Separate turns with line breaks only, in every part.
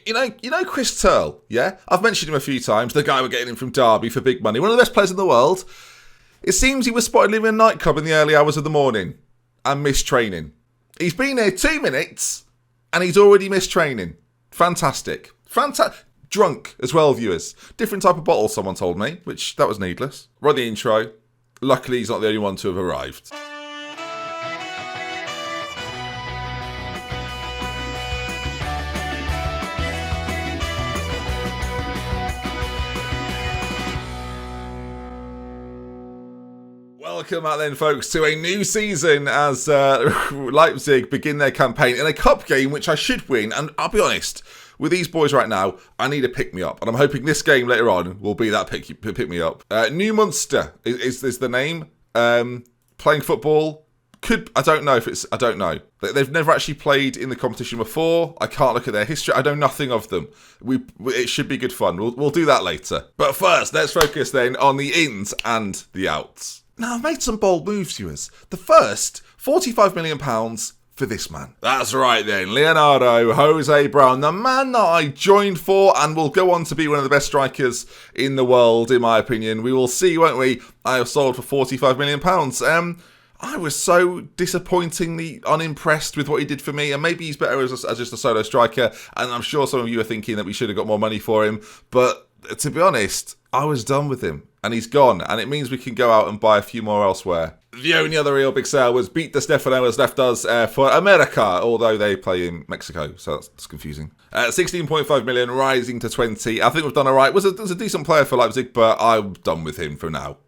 You know Chris Turl, yeah? I've mentioned him a few times, the guy we're getting him from Derby for big money. One of the best players in the world. It seems he was spotted leaving a nightclub in the early hours of the morning and missed training. He's been here 2 minutes and he's already missed training. Fantastic. Drunk as well, viewers. Different type of bottle, someone told me, which that was needless. Run the intro. Luckily, he's not the only one to have arrived. Welcome out then, folks, to a new season as Leipzig begin their campaign in a cup game, which I should win. And I'll be honest, with these boys right now, I need a pick-me-up. And I'm hoping this game later on will be that pick-me-up. New Munster is the name. Playing football. I don't know. They've never actually played in the competition before. I can't look at their history. I know nothing of them. It should be good fun. We'll do that later. But first, let's focus then on the ins and the outs. Now, I've made some bold moves, viewers. The first, £45 million for this man. That's right then, Leonardo Jose Brown, the man that I joined for and will go on to be one of the best strikers in the world, in my opinion. We will see, won't we? I have sold for £45 million. I was so disappointingly unimpressed with what he did for me, and maybe he's better as just a solo striker, and I'm sure some of you are thinking that we should have got more money for him, but to be honest, I was done with him, and he's gone, and it means we can go out and buy a few more elsewhere. The only other real big sale was Beat the Stefano has left us for America, although they play in Mexico, so that's confusing. 16.5 million, rising to 20. I think we've done all right. Was a decent player for Leipzig, but I'm done with him for now.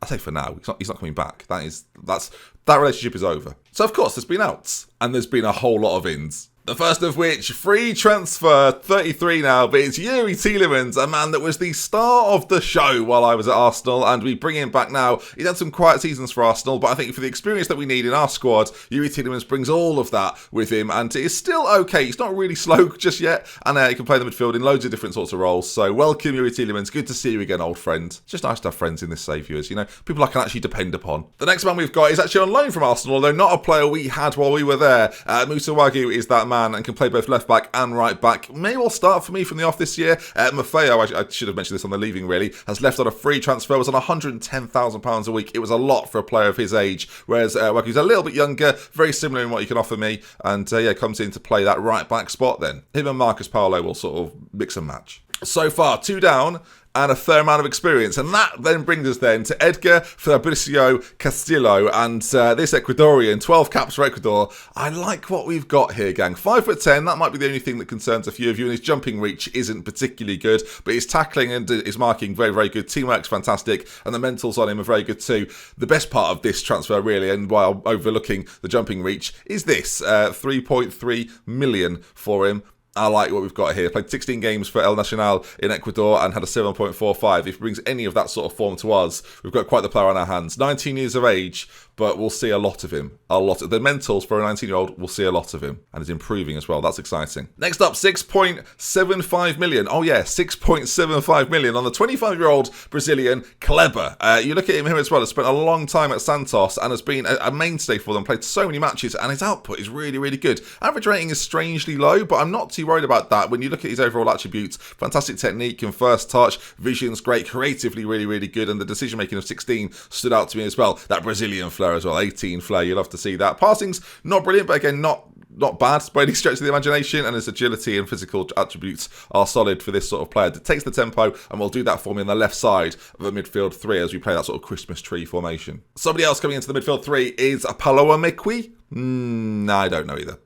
I say for now. He's not coming back. That relationship is over. So of course there's been outs, and there's been a whole lot of ins. The first of which, free transfer, 33 now, but it's Youri Tielemans, a man that was the star of the show while I was at Arsenal, and we bring him back now. He's had some quiet seasons for Arsenal, but I think for the experience that we need in our squad, Youri Tielemans brings all of that with him, and is still okay. He's not really slow just yet, and he can play the midfield in loads of different sorts of roles. So welcome, Youri Tielemans. Good to see you again, old friend. It's just nice to have friends in this save, viewers, people I can actually depend upon. The next man we've got is actually on loan from Arsenal, although not a player we had while we were there. Musa Wagyu is that man and can play both left back and right back. May well start for me from the off this year. Maffeo, I should have mentioned this on the leaving really, has left on a free transfer, was on £110,000 a week. It was a lot for a player of his age, whereas Wagyu's a little bit younger, very similar in what he can offer me, and comes in to play that right back spot then. Him and Marcus Paolo will sort of mix and match. So far, 2 down, and a fair amount of experience. And that then brings us then to Edgar Fabricio Castillo, and this Ecuadorian, 12 caps for Ecuador. I like what we've got here, gang. 5'10", that might be the only thing that concerns a few of you, and his jumping reach isn't particularly good, but his tackling and his marking very, very good. Teamwork's fantastic, and the mentals on him are very good too. The best part of this transfer, really, and while overlooking the jumping reach, is this, 3.3 million for him. I like what we've got here. Played 16 games for El Nacional in Ecuador and had a 7.45. If he brings any of that sort of form to us, we've got quite the player on our hands. 19 years of age, but we'll see a lot of him. The mentals for a 19-year-old, we'll see a lot of him. And he's improving as well. That's exciting. Next up, 6.75 million. Oh yeah, 6.75 million on the 25-year-old Brazilian Kleber. You look at him here as well. Has spent a long time at Santos and has been a mainstay for them. Played so many matches, and his output is really, really good. Average rating is strangely low, but I'm not too worried about that. When you look at his overall attributes, fantastic technique and first touch, vision's great, creatively really, really good, and the decision making of 16 stood out to me as well. That Brazilian flair as well, 18 flair, you love to see that. Passing's not brilliant, but again, not bad by any stretch of the imagination, and his agility and physical attributes are solid for this sort of player. It takes the tempo and will do that for me on the left side of a midfield 3 as we play that sort of Christmas tree formation. Somebody else coming into the midfield 3 is Paloma Mekwi. No, I don't know either.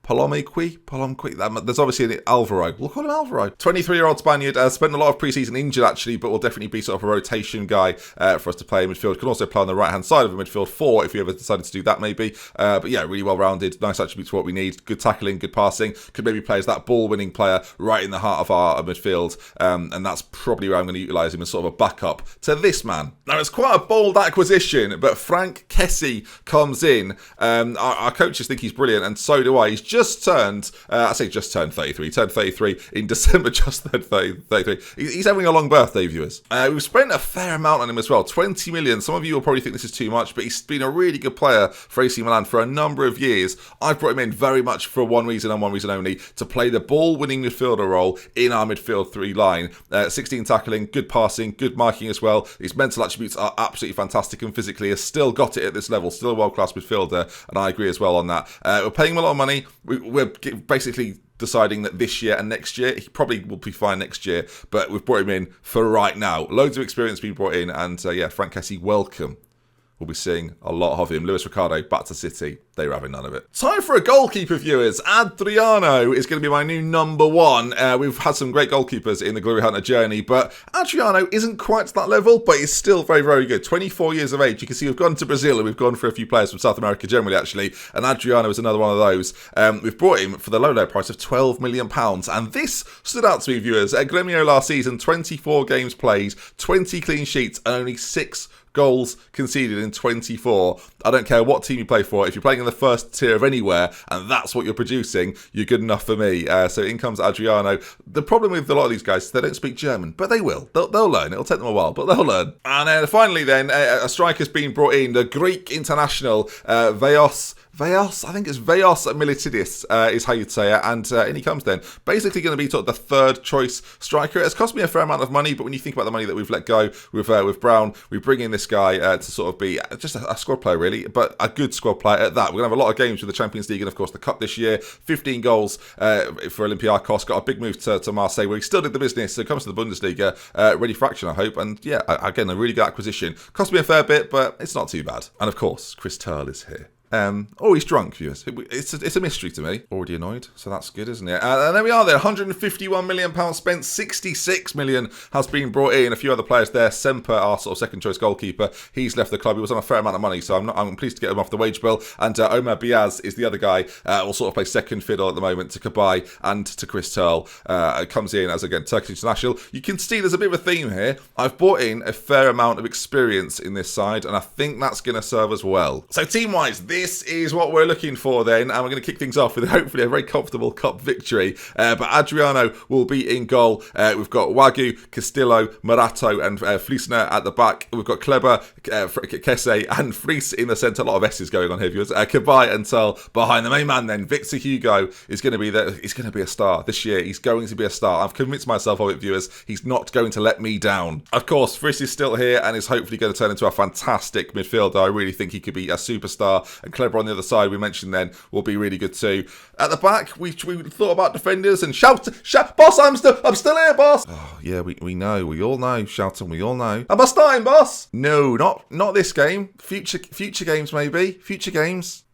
Palomqui. There's obviously an Alvaro. We'll call him Alvaro. 23-year-old Spaniard. Spent a lot of pre-season injured, actually, but will definitely be sort of a rotation guy for us to play in midfield. Can also play on the right-hand side of a midfield 4 if you ever decided to do that, maybe. But yeah, really well-rounded. Nice attributes for what we need. Good tackling, good passing. Could maybe play as that ball-winning player right in the heart of our midfield. And that's probably where I'm going to utilise him as sort of a backup to this man. Now, it's quite a bold acquisition, but Frank Kessie comes in. Our coaches think he's brilliant, and so do I. He's just turned, I say just turned 33, he turned 33 in December, just turned 33. He's having a long birthday, viewers. We've spent a fair amount on him as well, 20 million. Some of you will probably think this is too much, but he's been a really good player for AC Milan for a number of years. I've brought him in very much for one reason and one reason only, to play the ball-winning midfielder role in our midfield 3 line. 16 tackling, good passing, good marking as well. His mental attributes are absolutely fantastic, and physically has still got it at this level, still a world-class midfielder, and I agree as well on that. We're paying him a lot of money. We're basically deciding that this year and next year, he probably will be fine next year, but we've brought him in for right now. Loads of experience being brought in, and yeah, Frank Kessie, welcome. We'll be seeing a lot of him. Luis Ricardo, back to City. They were having none of it. Time for a goalkeeper, viewers. Adriano is going to be my new number 1. We've had some great goalkeepers in the Glory Hunter journey, but Adriano isn't quite to that level, but he's still very, very good. 24 years of age. You can see we've gone to Brazil, and we've gone for a few players from South America generally, actually, and Adriano is another one of those. We've brought him for the low price of £12 million, and this stood out to me, viewers. At Gremio last season, 24 games played, 20 clean sheets, and only 6 goals conceded in 24. I don't care what team you play for. If you're playing in the first tier of anywhere and that's what you're producing, you're good enough for me. So in comes Adriano. The problem with a lot of these guys is they don't speak German, but they will. They'll learn. It'll take them a while, but they'll learn. And finally then, a striker's been brought in. The Greek international, Veos, I think it's Veos Militidis is how you'd say it, and in he comes then. Basically going to be sort of the third choice striker. It's cost me a fair amount of money, but when you think about the money that we've let go with Brown, we bring in this guy to sort of be just a squad player really, but a good squad player at that. We're going to have a lot of games with the Champions League and of course the Cup this year. 15 goals for Olympiacos, got a big move to Marseille where he still did the business, so it comes to the Bundesliga, ready for action I hope, and yeah, again a really good acquisition. Cost me a fair bit, but it's not too bad. And of course, Chris Turl is here. He's drunk, viewers. It's a mystery to me. Already annoyed, so that's good, isn't it? And there we are there, £151 million spent, 66 million has been brought in. A few other players there. Semper, our sort of second choice goalkeeper, he's left the club. He was on a fair amount of money, so I'm pleased to get him off the wage bill. And Omar Biaz is the other guy, will sort of play second fiddle at the moment to Kabay and to Chris Turl. Comes in as, again, Turkish international. You can see there's a bit of a theme here. I've brought in a fair amount of experience in this side, and I think that's going to serve us well. So team-wise, this is what we're looking for then, and we're going to kick things off with hopefully a very comfortable cup victory. But Adriano will be in goal. We've got Wagyu, Castillo, Marato and Fliessner at the back. We've got Kleber, Kesse and Fries in the centre. A lot of S's going on here, viewers. Kabay and Turl behind the main man then. Victor Hugo is going to be there. He's going to be a star this year. He's going to be a star. I've convinced myself of it, viewers. He's not going to let me down. Of course, Fries is still here and is hopefully going to turn into a fantastic midfielder. I really think he could be a superstar, and Kleber on the other side, we mentioned then, will be really good too. At the back, we thought about defenders and shout, boss, I'm still here, boss. Oh yeah, we know, we all know, Shelton, we all know. Am I starting, boss? No, not this game. Future games maybe. Future games.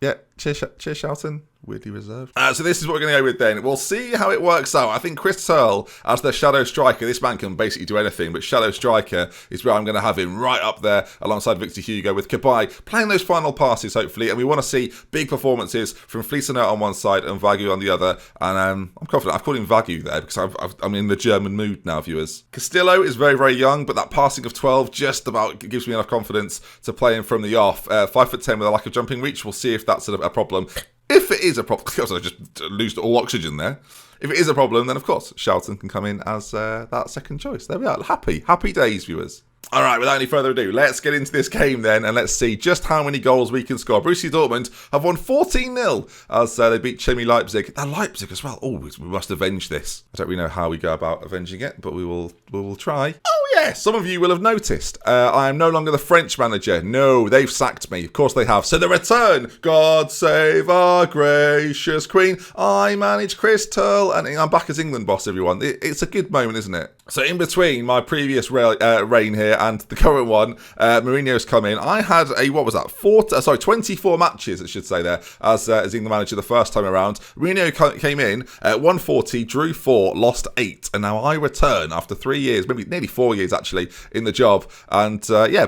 Yeah, cheers, Shelton. Weirdly reserved. So this is what we're going to go with then. We'll see how it works out. I think Chris Turl as the shadow striker. This man can basically do anything, but shadow striker is where I'm going to have him right up there alongside Victor Hugo, with Kabay playing those final passes hopefully, and we want to see big performances from Fliessner on one side and Wagyu on the other, and I'm confident. I've called him Wagyu there because I'm in the German mood now, viewers. Castillo is very, very young, but that passing of 12 just about gives me enough confidence to play him from the off. 5'10" with a lack of jumping reach. We'll see if that's a problem. If it is a problem, because I just lose all oxygen there. If it is a problem, then of course Shelton can come in as that second choice. There we are. Happy days, viewers. All right, without any further ado, let's get into this game then, and let's see just how many goals we can score. Borussia Dortmund have won 14-0 as they beat Chemie Leipzig. And Leipzig as well. Oh, we must avenge this. I don't really know how we go about avenging it, but we will try. Oh yeah, some of you will have noticed. I am no longer the French manager. No, they've sacked me. Of course they have. So the return. God save our gracious Queen. I manage Chris Turl, and I'm back as England boss, everyone. It's a good moment, isn't it? So in between my previous reign here and the current one, Mourinho's come in. I had a, 24 matches, I should say there, as England manager the first time around. Mourinho came in, 140, drew 4, lost 8, and now I return after 3 years, maybe nearly 4 years actually, in the job. And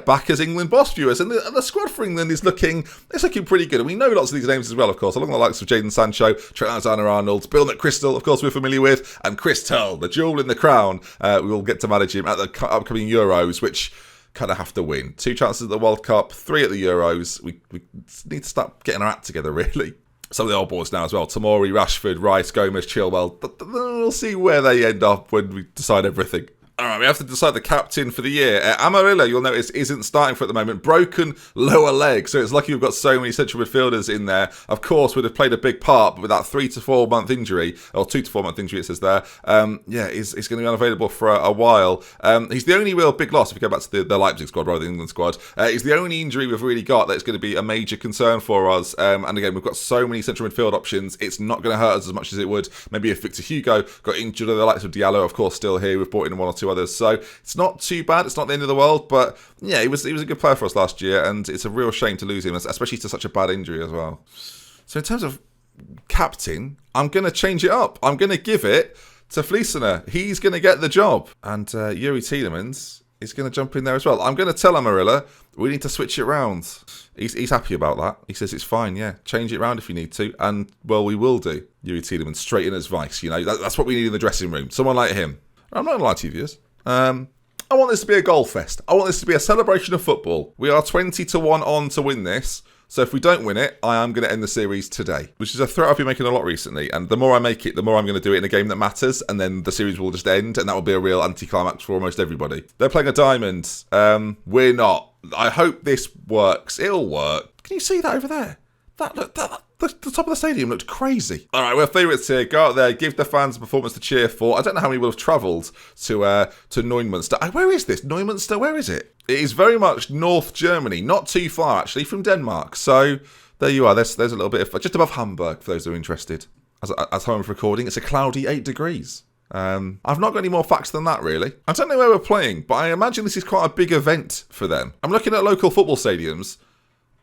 back as England boss, viewers. And the squad for England is looking pretty good. And we know lots of these names as well, of course, along the likes of Jadon Sancho, Trent Alexander-Arnold, Bill McChrystal, of course we're familiar with, and Chris Turl, the jewel in the crown. We will get to manage him at the upcoming Euros, which kind of have to win. 2 chances at the World Cup, 3 at the Euros. We need to start getting our act together, really. some of the old boys now as well. Tomori, Rashford, Rice, Gomez, Chilwell. We'll see where they end up when we decide everything. All right, we have to decide the captain for the year. Amarilla, you'll notice, isn't starting for at the moment. Broken lower leg, so it's lucky we've got so many central midfielders in there. Of course, would have played a big part, but with that 3 to 4 month injury, or 2 to 4 month injury, it says there, he's going to be unavailable for a while. He's the only real big loss, if you go back to the Leipzig squad rather than the England squad. He's the only injury we've really got that's going to be a major concern for us. And again, we've got so many central midfield options, it's not going to hurt us as much as it would. Maybe if Victor Hugo got injured, or the likes of Diallo, of course, still here. We've brought in 1 or 2 others. So it's not too bad. It's not the end of the world, but yeah, he was a good player for us last year, and it's a real shame to lose him, especially to such a bad injury as well. So in terms of captain, I'm going to change it up. I'm going to give it to Fleesener. He's going to get the job, and Yuri Tielemans is going to jump in there as well. I'm going to tell Amarilla we need to switch it around. He's happy about that. He says it's fine, yeah. Change it around if you need to, and well, we will do. Yuri Tielemans, straight in as vice. You know, that's what we need in the dressing room. Someone like him. I'm not going to lie to you, viewers. I want this to be a goal fest. I want this to be a celebration of football. We are 20 to 1 on to win this. So if we don't win it, I am going to end the series today, which is a threat I've been making a lot recently. And the more I make it, the more I'm going to do it in a game that matters. And then the series will just end. And that will be a real anticlimax for almost everybody. They're playing a diamond. We're not. I hope this works. It'll work. Can you see that over there? The top of the stadium looked crazy. All right, we're favourites here. Go out there, give the fans a performance to cheer for. I don't know how many will have travelled to Neumünster. Where is this? Neumünster, where is it? It is very much North Germany, not too far actually from Denmark. So there you are. There's a little bit of, just above Hamburg for those who are interested. As home of recording, it's a cloudy 8 degrees. I've not got any more facts than that, really. I don't know where we're playing, but I imagine this is quite a big event for them. I'm looking at local football stadiums.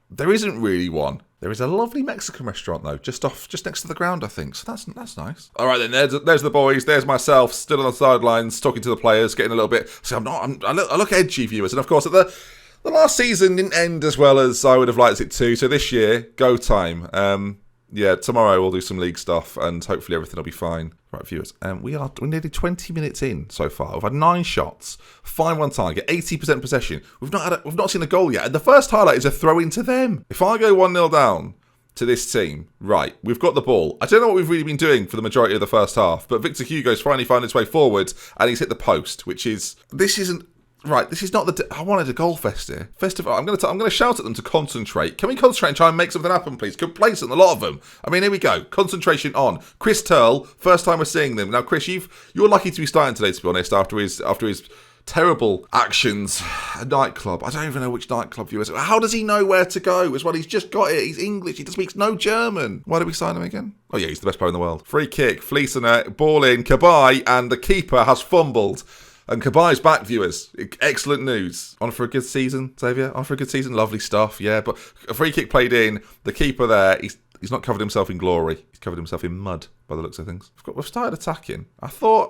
There isn't really one. There is a lovely Mexican restaurant, though, just next to the ground, I think. So that's nice. All right, then, there's the boys. There's myself, still on the sidelines, talking to the players, getting a little bit... So I look edgy, viewers. And, of course, the last season didn't end as well as I would have liked it to. So this year, go time. Tomorrow we'll do some league stuff, and hopefully everything will be fine. Right, viewers, we're nearly 20 minutes in so far. We've had 9 shots, 5 on target, 80% possession. We've not seen a goal yet, and the first highlight is a throw into them. If I go 1-0 down to this team, right, we've got the ball. I don't know what we've really been doing for the majority of the first half, but Victor Hugo's finally found his way forward, and he's hit the post, this isn't. Right, this is not I wanted a goal fest here. I'm going to shout at them to concentrate. Can we concentrate and try and make something happen, please? Complacent, a lot of them. I mean, here we go. Concentration on. Chris Turl, first time we're seeing them. Now, Chris, you're lucky to be starting today, to be honest, after his terrible actions. A nightclub. I don't even know which nightclub viewers. How does he know where to go as well? He's just got it. He's English. He speaks no German. Why did we sign him again? Oh, yeah, he's the best player in the world. Free kick, Fleesener, ball in, Kabai, and the keeper has fumbled. And Kabai's back, viewers. Excellent news. On for a good season, Xavier? On for a good season? Lovely stuff, yeah. But a free kick played in. The keeper there, he's not covered himself in glory. He's covered himself in mud, by the looks of things. We've started attacking.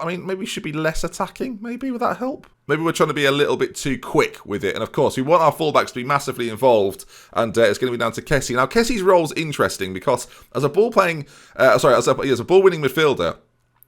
Maybe we should be less attacking, maybe. Would that help? Maybe we're trying to be a little bit too quick with it. And, of course, we want our fullbacks to be massively involved. And it's going to be down to Kessie. Now, Kessie's role's interesting because as a ball-winning midfielder,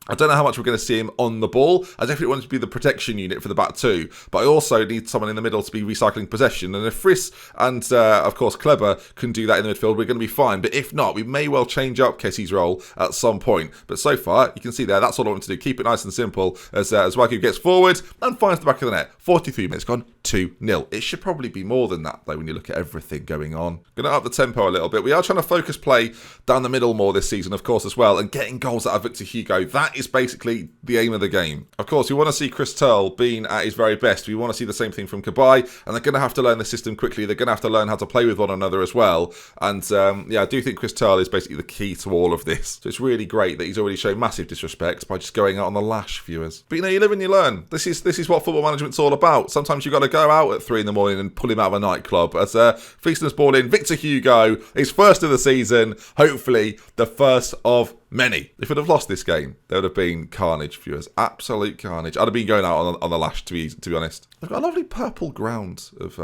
I don't know how much we're going to see him on the ball. I definitely want him to be the protection unit for the back two, but I also need someone in the middle to be recycling possession. And if Friss and, of course, Kleber can do that in the midfield, we're going to be fine. But if not, we may well change up Kessie's role at some point. But so far, you can see there, that's all I want to do. Keep it nice and simple as Wagyu gets forward and finds the back of the net. 43 minutes gone, 2-0. It should probably be more than that, though, when you look at everything going on. Going to up the tempo a little bit. We are trying to focus play down the middle more this season, of course, as well, and getting goals out of Victor Hugo. That is basically the aim of the game. Of course, we want to see Chris Turl being at his very best. We want to see the same thing from Kabai, and they're going to have to learn the system quickly. They're going to have to learn how to play with one another as well. And I do think Chris Turl is basically the key to all of this. So it's really great that he's already shown massive disrespect by just going out on the lash, viewers. But you live and you learn. This is what football management's all about. Sometimes you've got to go out at 3 a.m. and pull him out of a nightclub. As Feaster's ball in, Victor Hugo, his first of the season, hopefully the first of many. If we'd have lost this game, there would have been carnage, viewers. Absolute carnage. I'd have been going out on the lash, to be honest. They've got a lovely purple ground of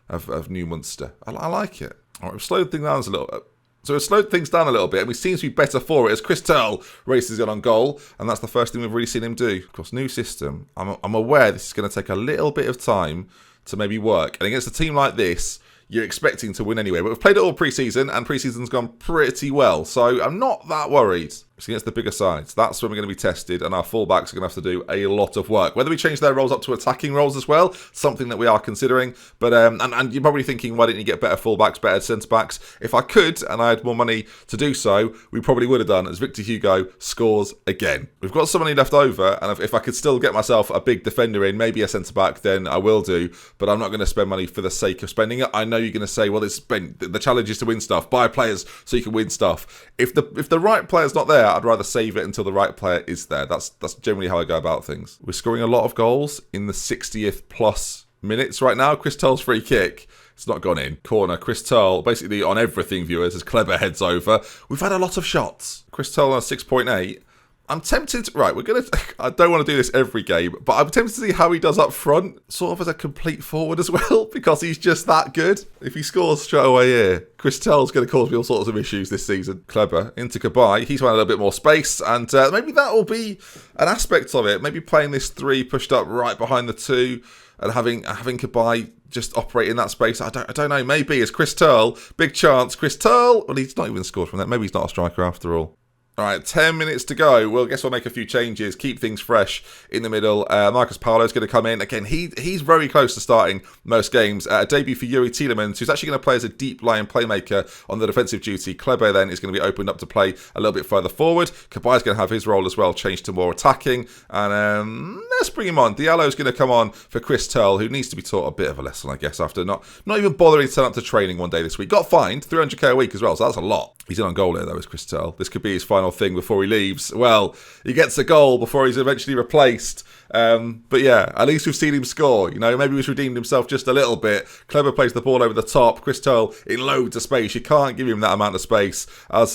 Neumünster. I like it. All right, we've slowed things down a little bit. So we've slowed things down a little bit, and we seem to be better for it as Chris Turl races in on goal, and that's the first thing we've really seen him do. Of course, new system. I'm aware this is going to take a little bit of time to maybe work. And against a team like this, you're expecting to win anyway. But we've played it all pre-season, and pre-season's gone pretty well, so I'm not that worried. It's against the bigger sides. That's when we're going to be tested, and our fullbacks are going to have to do a lot of work. Whether we change their roles up to attacking roles as well, something that we are considering. But and you're probably thinking, why didn't you get better fullbacks, better centre-backs? If I could, and I had more money to do so, we probably would have done, as Victor Hugo scores again. We've got some money left over, and if I could still get myself a big defender in, maybe a centre-back, then I will do. But I'm not going to spend money for the sake of spending it. I know you're going to say, well, the challenge is to win stuff. Buy players so you can win stuff. If the right player's not there, I'd rather save it until the right player is there. That's generally how I go about things. We're scoring a lot of goals in the 60th plus minutes right now. Chris Tull's free kick. It's not gone in. Corner. Chris Tull, basically on everything, viewers, as Kleber heads over. We've had a lot of shots. Chris Tull on 6.8. I'm tempted, right, I don't want to do this every game, but I'm tempted to see how he does up front, sort of as a complete forward as well, because he's just that good. If he scores straight away here, Chris Tell's going to cause me all sorts of issues this season. Kleber into Kabay. He's wanted a little bit more space, and maybe that will be an aspect of it. Maybe playing this 3 pushed up right behind the 2 and having Kabay just operate in that space. I don't know. Maybe it's Chris Tull. Big chance. Chris Tull. Well, he's not even scored from that. Maybe he's not a striker after all. All right, 10 minutes to go. Well, guess we'll make a few changes, keep things fresh in the middle. Marcus Paolo's going to come in. Again, he's very close to starting most games. A debut for Yuri Tielemans, who's actually going to play as a deep line playmaker on the defensive duty. Kleber then is going to be opened up to play a little bit further forward. Kabay's going to have his role as well changed to more attacking. And let's bring him on. Diallo's going to come on for Chris Tull, who needs to be taught a bit of a lesson, I guess, after not even bothering to turn up to training one day this week. Got fined, 300k a week as well, so that's a lot. He's in on goal here, though, is Chris Tull. This could be his final thing before he leaves. Well, he gets a goal before he's eventually replaced. But yeah, at least we've seen him score. You know, maybe he's redeemed himself just a little bit. Kleber plays the ball over the top. Chris Tull in loads of space. You can't give him that amount of space. As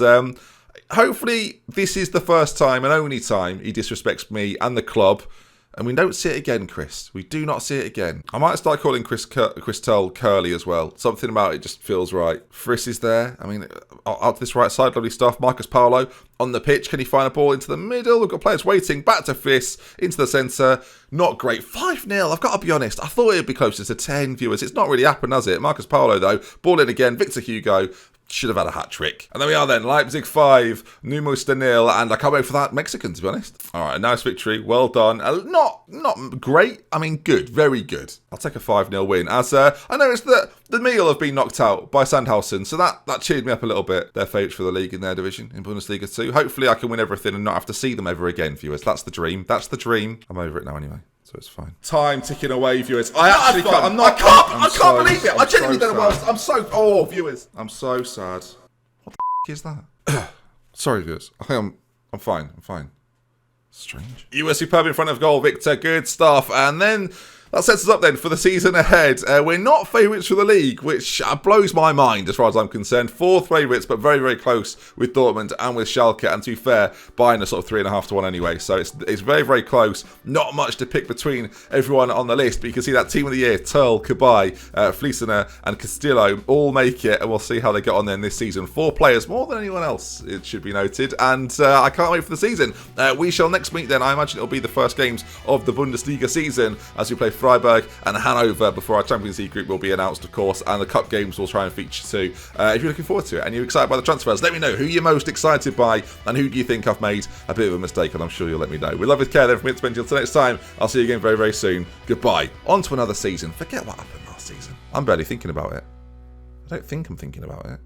hopefully this is the first time and only time he disrespects me and the club. And we don't see it again, Chris. We do not see it again. I might start calling Chris Tull Curly as well. Something about it just feels right. Friss is there. I mean, out to this right side, lovely stuff. Marcus Paolo on the pitch. Can he find a ball into the middle? We've got players waiting. Back to Friss. Into the centre. Not great. 5-0. I've got to be honest. I thought it would be closer to 10, viewers. It's not really happened, has it? Marcus Paolo, though. Ball in again. Victor Hugo. Should have had a hat-trick. And there we are then. Leipzig 5, Numus 0, and I can't wait for that Mexican, to be honest. All right, a nice victory. Well done. Not great. I mean, good. Very good. I'll take a 5-0 win. As I noticed that the Meal have been knocked out by Sandhausen, so that cheered me up a little bit. They're favourites for the league in their division, in Bundesliga 2. Hopefully I can win everything and not have to see them ever again, viewers. That's the dream. That's the dream. I'm over it now anyway. So it's fine. Time ticking away, viewers. I can't believe it. I genuinely don't know what viewers. I'm so sad. What the is that? Sorry, viewers. I'm fine. Strange. You were superb in front of goal, Victor. Good stuff. And then that sets us up then for the season ahead. We're not favourites for the league, which blows my mind as far as I'm concerned. 4 favourites, but very, very close with Dortmund and with Schalke. And to be fair, buying a sort of 3.5 to 1 anyway. So it's very, very close. Not much to pick between everyone on the list. But you can see that team of the year, Tull, Kabay, Fliesener and Castillo all make it. And we'll see how they get on then this season. 4 players, more than anyone else, it should be noted. And I can't wait for the season. We shall next week then. I imagine it'll be the first games of the Bundesliga season as we play Freiburg and Hanover before our Champions League group will be announced, of course, and the Cup games will try and feature too. If you're looking forward to it and you're excited by the transfers, let me know who you're most excited by and who do you think I've made a bit of a mistake, and I'm sure you'll let me know. With love with care then from me to Benji. Until next time, I'll see you again very, very soon. Goodbye. On to another season. Forget what happened last season. I'm barely thinking about it. I don't think I'm thinking about it.